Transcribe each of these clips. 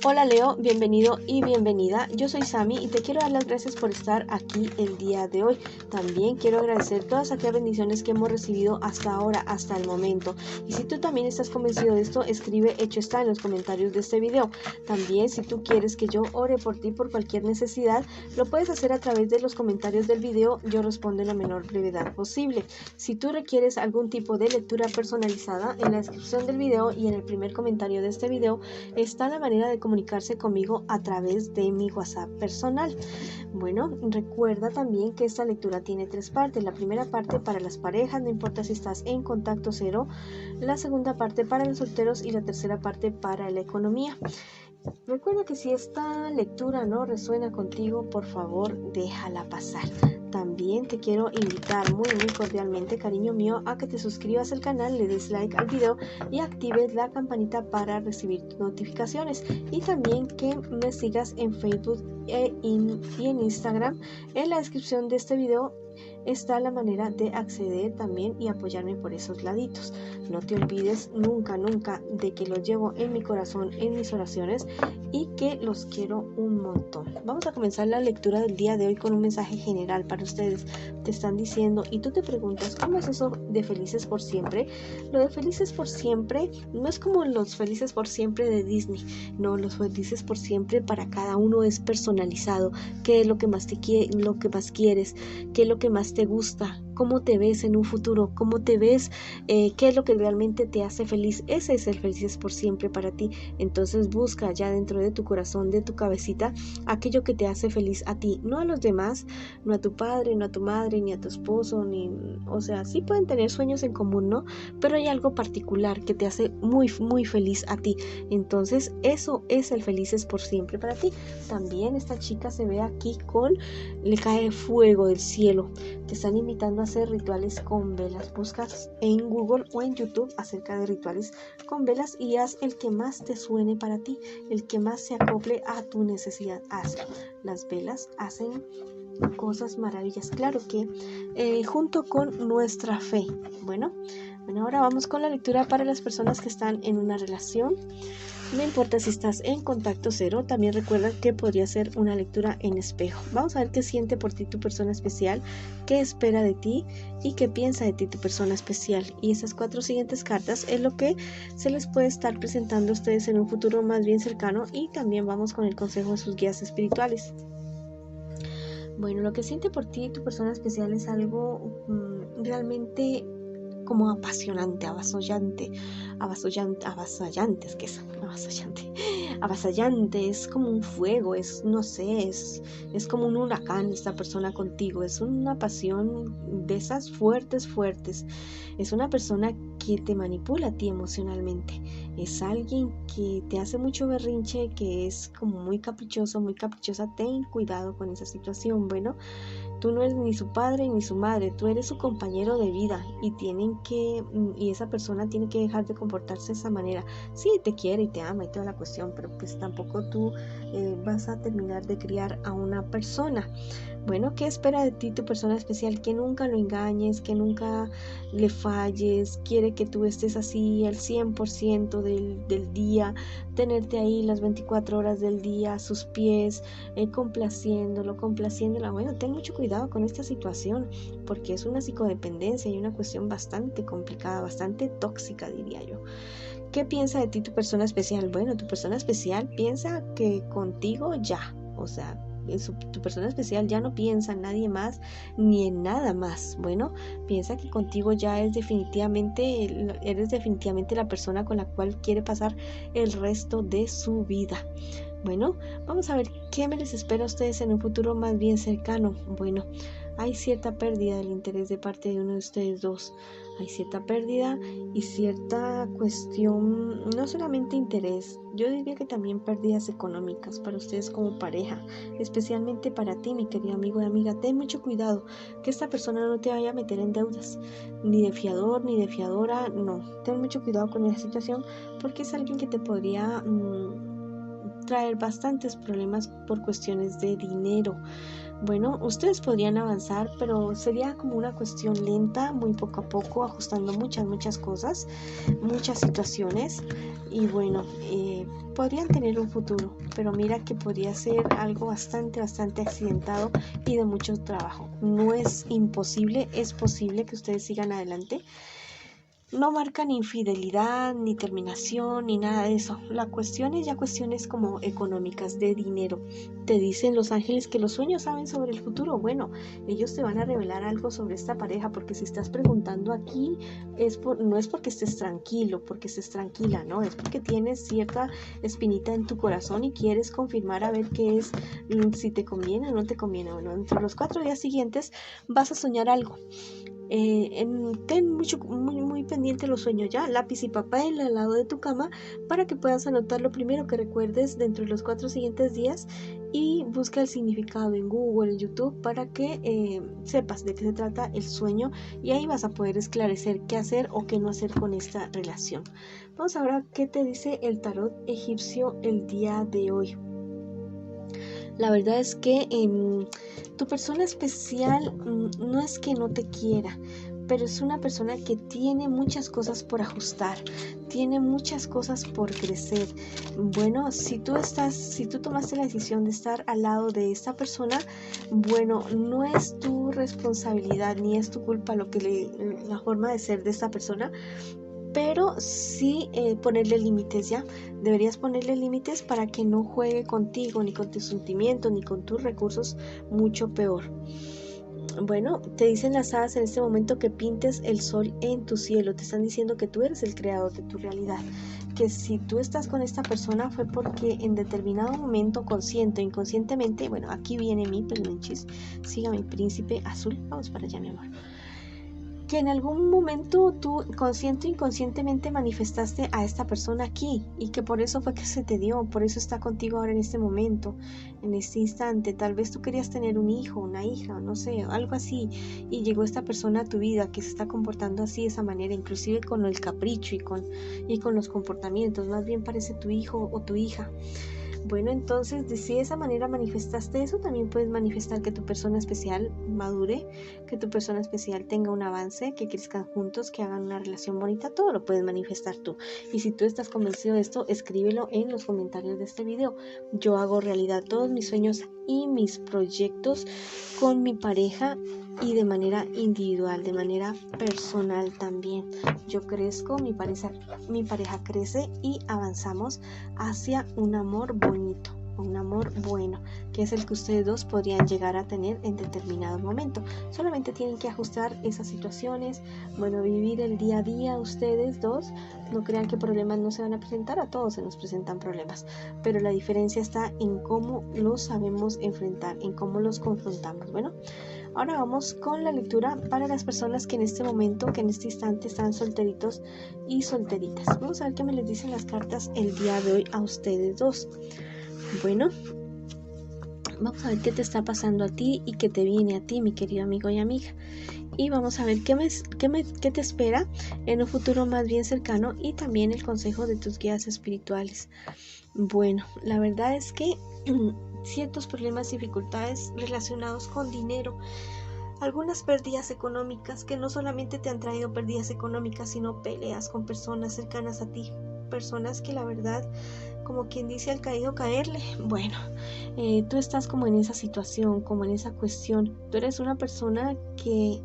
Hola Leo, bienvenido y bienvenida. Yo soy Sami y te quiero dar las gracias por estar aquí el día de hoy. También quiero agradecer todas aquellas bendiciones que hemos recibido hasta ahora, hasta el momento. Y si tú también estás convencido de esto, escribe hecho está en los comentarios de este video. También si tú quieres que yo ore por ti por cualquier necesidad, lo puedes hacer a través de los comentarios del video. Yo respondo en la menor brevedad posible. Si tú requieres algún tipo de lectura personalizada, en la descripción del video y en el primer comentario de este video está la manera de comunicarse conmigo a través de mi WhatsApp personal. Bueno, recuerda también que esta lectura tiene 3 partes. La primera parte para las parejas, no importa si estás en contacto cero. La segunda parte para los solteros y la tercera parte para la economía. Recuerda que si esta lectura no resuena contigo, por favor, déjala pasar. También te quiero invitar muy cordialmente, cariño mío, a que te suscribas al canal, le des like al video y actives la campanita para recibir notificaciones. Y también que me sigas en Facebook y en Instagram. En la descripción de este video está la manera de acceder también y apoyarme por esos laditos. No te olvides nunca de que los llevo en mi corazón, en mis oraciones y que los quiero un montón. Vamos a comenzar la lectura del día de hoy con un mensaje general para ustedes. Te están diciendo y tú te preguntas, ¿cómo es eso de felices por siempre? Lo de felices por siempre no es como los felices por siempre de Disney. No, los felices por siempre para cada uno es personalizado. ¿Qué es lo que más lo que más quieres? ¿Qué es lo que más te gusta? ¿Cómo te ves en un futuro? ¿Cómo te ves? ¿Qué es lo que realmente te hace feliz? Ese es el felices por siempre para ti. Entonces busca ya dentro de tu corazón, de tu cabecita, aquello que te hace feliz a ti, no a los demás, no a tu padre, no a tu madre, ni a tu esposo, o sea, sí pueden tener sueños en común, ¿no? Pero hay algo particular que te hace muy feliz a ti. Entonces eso es el felices por siempre para ti. También esta chica se ve aquí le cae fuego del cielo. Te están invitando a hacer rituales con velas. Buscas en Google o en YouTube acerca de rituales con velas y haz el que más te suene para ti, el que más se acople a tu necesidad. Hazlo. Las velas hacen cosas maravillas, claro que junto con nuestra fe. Bueno, ahora vamos con la lectura para las personas que están en una relación. No importa si estás en contacto cero, también recuerda que podría ser una lectura en espejo. Vamos a ver qué siente por ti tu persona especial, qué espera de ti y qué piensa de ti tu persona especial. Y esas 4 siguientes cartas es lo que se les puede estar presentando a ustedes en un futuro más bien cercano, y también vamos con el consejo de sus guías espirituales. Bueno, lo que siente por ti tu persona especial es algo realmente como apasionante, avasallante, es como un fuego, no sé, es como un huracán esta persona contigo, es una pasión de esas fuertes, es una persona que te manipula a ti emocionalmente, es alguien que te hace mucho berrinche, que es como muy caprichoso, muy caprichosa. Ten cuidado con esa situación. Bueno, tú no eres ni su padre ni su madre, tú eres su compañero de vida y esa persona tiene que dejar de comportarse de esa manera. Sí, te quiere y te ama y toda la cuestión, pero pues tampoco tú vas a terminar de criar a una persona. Bueno, ¿qué espera de ti tu persona especial? Que nunca lo engañes, que nunca le falles, quiere que tú estés así al 100% del día, tenerte ahí las 24 horas del día a sus pies, complaciéndola. Bueno, ten mucho cuidado con esta situación, porque es una psicodependencia y una cuestión bastante complicada, bastante tóxica, diría yo. ¿Qué piensa de ti tu persona especial? Bueno, tu persona especial piensa que contigo ya, o sea, tu persona especial ya no piensa en nadie más ni en nada más. Bueno, piensa que contigo ya eres definitivamente la persona con la cual quiere pasar el resto de su vida. Bueno, vamos a ver qué me les espera a ustedes en un futuro más bien cercano. Bueno, hay cierta pérdida del interés de parte de uno de ustedes dos. Hay cierta pérdida y cierta cuestión, no solamente interés, yo diría que también pérdidas económicas para ustedes como pareja, especialmente para ti, mi querido amigo y amiga. Ten mucho cuidado que esta persona no te vaya a meter en deudas, ni de fiador, ni de fiadora, no. Ten mucho cuidado con esa situación porque es alguien que te podría traer bastantes problemas por cuestiones de dinero. Bueno, ustedes podrían avanzar, pero sería como una cuestión lenta, muy poco a poco, ajustando muchas cosas, muchas situaciones. Y bueno, podrían tener un futuro, pero mira que podría ser algo bastante accidentado y de mucho trabajo. No es imposible, es posible que ustedes sigan adelante. No marcan infidelidad, ni terminación, ni nada de eso. La cuestión es ya cuestiones como económicas, de dinero. Te dicen los ángeles que los sueños saben sobre el futuro. Bueno, ellos te van a revelar algo sobre esta pareja, porque si estás preguntando aquí, no es porque estés tranquilo, porque estés tranquila, no, es porque tienes cierta espinita en tu corazón y quieres confirmar a ver qué es, si te conviene o no te conviene. Bueno, entre los 4 días siguientes vas a soñar algo. Ten muy pendiente los sueños ya, lápiz y papel al lado de tu cama para que puedas anotar lo primero que recuerdes dentro de los 4 siguientes días y busca el significado en Google, en YouTube, para que sepas de qué se trata el sueño y ahí vas a poder esclarecer qué hacer o qué no hacer con esta relación. Vamos a ver qué te dice el tarot egipcio el día de hoy. La verdad es que tu persona especial no es que no te quiera, pero es una persona que tiene muchas cosas por ajustar, tiene muchas cosas por crecer. Bueno, si tú tomaste la decisión de estar al lado de esta persona, bueno, no es tu responsabilidad ni es tu culpa la forma de ser de esta persona, pero sí ponerle límites ya. Deberías ponerle límites para que no juegue contigo, ni con tus sentimientos, ni con tus recursos, mucho peor. Bueno, te dicen las hadas en este momento que pintes el sol en tu cielo. Te están diciendo que tú eres el creador de tu realidad, que si tú estás con esta persona fue porque en determinado momento, consciente o inconscientemente, bueno, aquí viene mi peluchis, siga mi príncipe azul, vamos para allá, mi amor, que en algún momento tú consciente o inconscientemente manifestaste a esta persona aquí y que por eso fue que se te dio, por eso está contigo ahora en este momento, en este instante. Tal vez tú querías tener un hijo, una hija, no sé, algo así, y llegó esta persona a tu vida que se está comportando así, de esa manera, inclusive con el capricho y con los comportamientos, más bien parece tu hijo o tu hija. Bueno, entonces, si de esa manera manifestaste eso, también puedes manifestar que tu persona especial madure, que tu persona especial tenga un avance, que crezcan juntos, que hagan una relación bonita. Todo lo puedes manifestar tú. Y si tú estás convencido de esto, escríbelo en los comentarios de este video. Yo hago realidad todos mis sueños y mis proyectos con mi pareja y de manera individual, de manera personal también. Yo crezco, mi pareja crece y avanzamos hacia un amor bonito, un amor bueno, que es el que ustedes dos podrían llegar a tener en determinado momento. Solamente tienen que ajustar esas situaciones, bueno, vivir el día a día ustedes dos. No crean que problemas no se van a presentar, a todos se nos presentan problemas, pero la diferencia está en cómo los sabemos enfrentar, en cómo los confrontamos. Bueno, ahora vamos con la lectura para las personas que en este momento, que en este instante están solteritos y solteritas. Vamos a ver qué me les dicen las cartas el día de hoy a ustedes dos. Bueno, vamos a ver qué te está pasando a ti y qué te viene a ti, mi querido amigo y amiga. Y vamos a ver qué te espera en un futuro más bien cercano y también el consejo de tus guías espirituales. Bueno, la verdad es que ciertos problemas y dificultades relacionados con dinero, algunas pérdidas económicas que no solamente te han traído pérdidas económicas, sino peleas con personas cercanas a ti, personas que la verdad, como quien dice, al caído caerle. Bueno, tú estás como en esa situación, como en esa cuestión. Tú eres una persona que,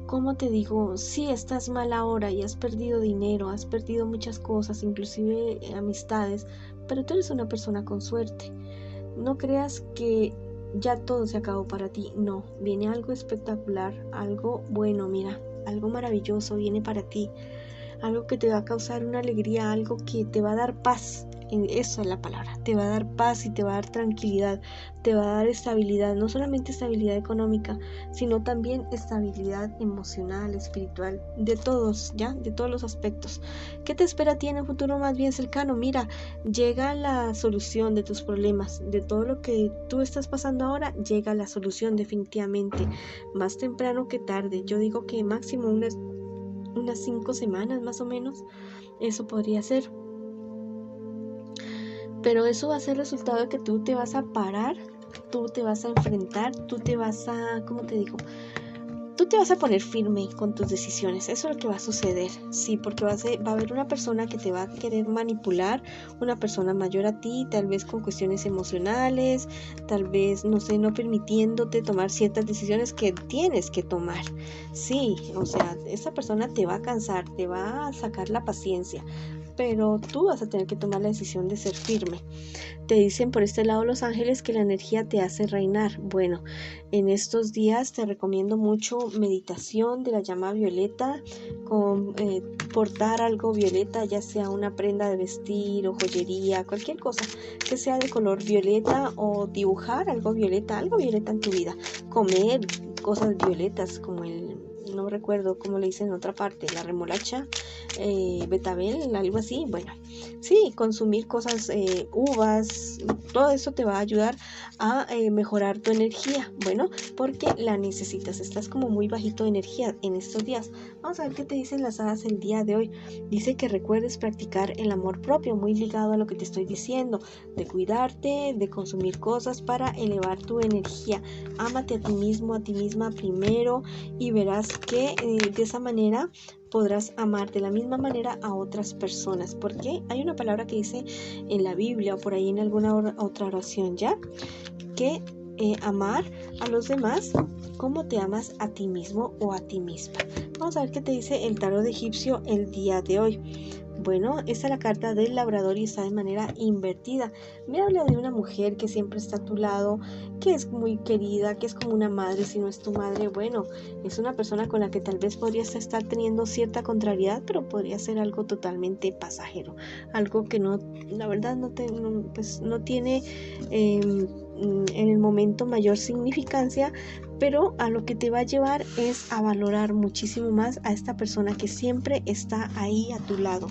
¿cómo te digo? Sí, estás mal ahora y has perdido dinero, has perdido muchas cosas, inclusive amistades, pero tú eres una persona con suerte. No creas que ya todo se acabó para ti. No, viene algo espectacular, algo bueno, mira, algo maravilloso viene para ti, algo que te va a causar una alegría, algo que te va a dar paz. Eso es la palabra, te va a dar paz y te va a dar tranquilidad, te va a dar estabilidad, no solamente estabilidad económica, sino también estabilidad emocional, espiritual, de todos, ya, de todos los aspectos. ¿Qué te espera a ti en un futuro más bien cercano? Mira, llega la solución de tus problemas, de todo lo que tú estás pasando ahora, llega la solución definitivamente, más temprano que tarde. Yo digo que máximo unas 5 semanas más o menos, eso podría ser. pero eso va a ser resultado de que tú te vas a parar, tú te vas a enfrentar, tú te vas a, ¿cómo te digo? Tú te vas a poner firme con tus decisiones, eso es lo que va a suceder, sí, porque va a haber una persona que te va a querer manipular, una persona mayor a ti, tal vez con cuestiones emocionales, tal vez, no sé, no permitiéndote tomar ciertas decisiones que tienes que tomar, sí, o sea, esa persona te va a cansar, te va a sacar la paciencia, pero tú vas a tener que tomar la decisión de ser firme. Te dicen por este lado los ángeles que la energía te hace reinar. Bueno, en estos días te recomiendo mucho meditación de la llama violeta, con portar algo violeta, ya sea una prenda de vestir o joyería, cualquier cosa que sea de color violeta, o dibujar algo violeta en tu vida, comer cosas violetas como no recuerdo cómo le dicen en otra parte, la remolacha, betabel, algo así. Bueno, sí, consumir cosas, uvas, todo eso te va a ayudar a mejorar tu energía. Bueno, porque la necesitas, estás como muy bajito de energía en estos días. Vamos a ver qué te dicen las hadas el día de hoy. Dice que recuerdes practicar el amor propio, muy ligado a lo que te estoy diciendo, de cuidarte, de consumir cosas para elevar tu energía. Ámate a ti mismo, a ti misma primero, y verás que de esa manera podrás amar de la misma manera a otras personas, porque hay una palabra que dice en la Biblia o por ahí en alguna otra oración ya, que amar a los demás como te amas a ti mismo o a ti misma. Vamos a ver qué te dice el tarot egipcio el día de hoy. Bueno, esta es la carta del labrador y está de manera invertida. Me habla de una mujer que siempre está a tu lado, que es muy querida, que es como una madre si no es tu madre. Bueno, es una persona con la que tal vez podrías estar teniendo cierta contrariedad, pero podría ser algo totalmente pasajero. Algo que no, la verdad no tiene en el momento mayor significancia, pero a lo que te va a llevar es a valorar muchísimo más a esta persona que siempre está ahí a tu lado.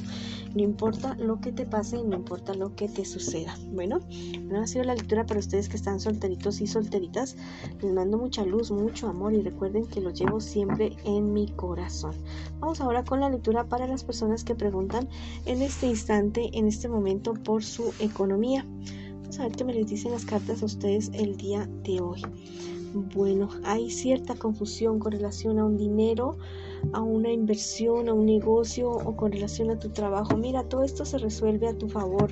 No importa lo que te pase, no importa lo que te suceda. Bueno, ha sido la lectura para ustedes que están solteritos y solteritas. Les mando mucha luz, mucho amor y recuerden que lo llevo siempre en mi corazón. Vamos ahora con la lectura para las personas que preguntan en este instante, en este momento, por su economía. Vamos a ver qué me les dicen las cartas a ustedes el día de hoy. Bueno, hay cierta confusión con relación a un dinero, a una inversión, a un negocio o con relación a tu trabajo. Mira, todo esto se resuelve a tu favor.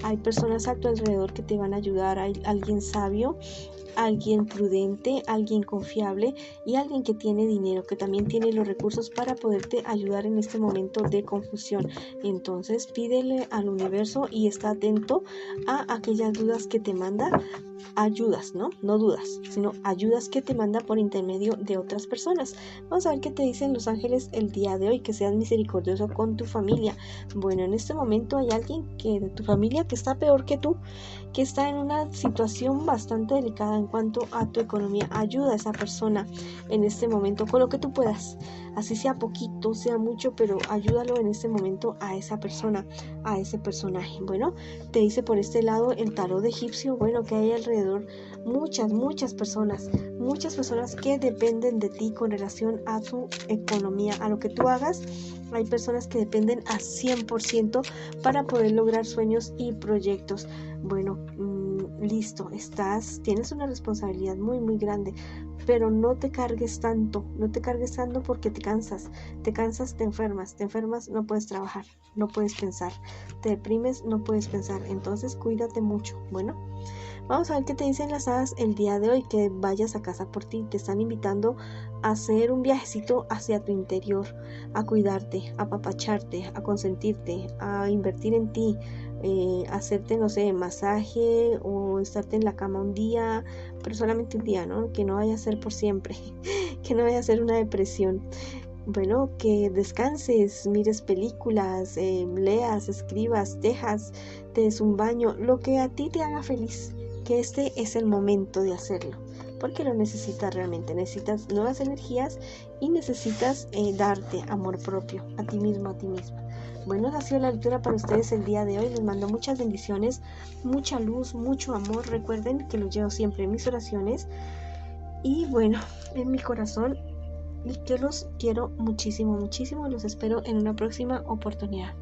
Hay personas a tu alrededor que te van a ayudar. Hay alguien sabio, alguien prudente, alguien confiable y alguien que tiene dinero, que también tiene los recursos para poderte ayudar en este momento de confusión. Entonces pídele al universo y está atento a aquellas dudas que te manda. Ayudas, no dudas, sino ayudas que te manda por intermedio de otras personas. Vamos a ver qué te dicen los ángeles el día de hoy. Que seas misericordioso con tu familia. Bueno, en este momento hay alguien de tu familia que está peor que tú, que está en una situación bastante delicada en cuanto a tu economía. Ayuda a esa persona en este momento con lo que tú puedas, así sea poquito, sea mucho, pero ayúdalo en este momento a esa persona, a ese personaje. Bueno, te dice por este lado el tarot egipcio, bueno, que hay alrededor muchas personas que dependen de ti con relación a tu economía, a lo que tú hagas. Hay personas que dependen a 100% para poder lograr sueños y proyectos. Bueno, listo, tienes una responsabilidad muy grande, pero no te cargues tanto porque te cansas, te enfermas, no puedes trabajar, no puedes pensar, te deprimes, no puedes pensar, entonces cuídate mucho. Bueno, vamos a ver qué te dicen las hadas el día de hoy. Que vayas a casa por ti. Te están invitando a hacer un viajecito hacia tu interior, a cuidarte, a apapacharte, a consentirte, a invertir en ti, hacerte, no sé, masaje o estarte en la cama un día, pero solamente un día, ¿no? Que no vaya a ser por siempre, que no vaya a ser una depresión. Bueno, que descanses, mires películas, leas, escribas, te des un baño, lo que a ti te haga feliz, que este es el momento de hacerlo, porque lo necesitas realmente, necesitas nuevas energías y necesitas darte amor propio a ti mismo, a ti misma. Bueno, esa ha sido la lectura para ustedes el día de hoy. Les mando muchas bendiciones, mucha luz, mucho amor. Recuerden que lo llevo siempre en mis oraciones y bueno, en mi corazón, y que los quiero muchísimo. Los espero en una próxima oportunidad.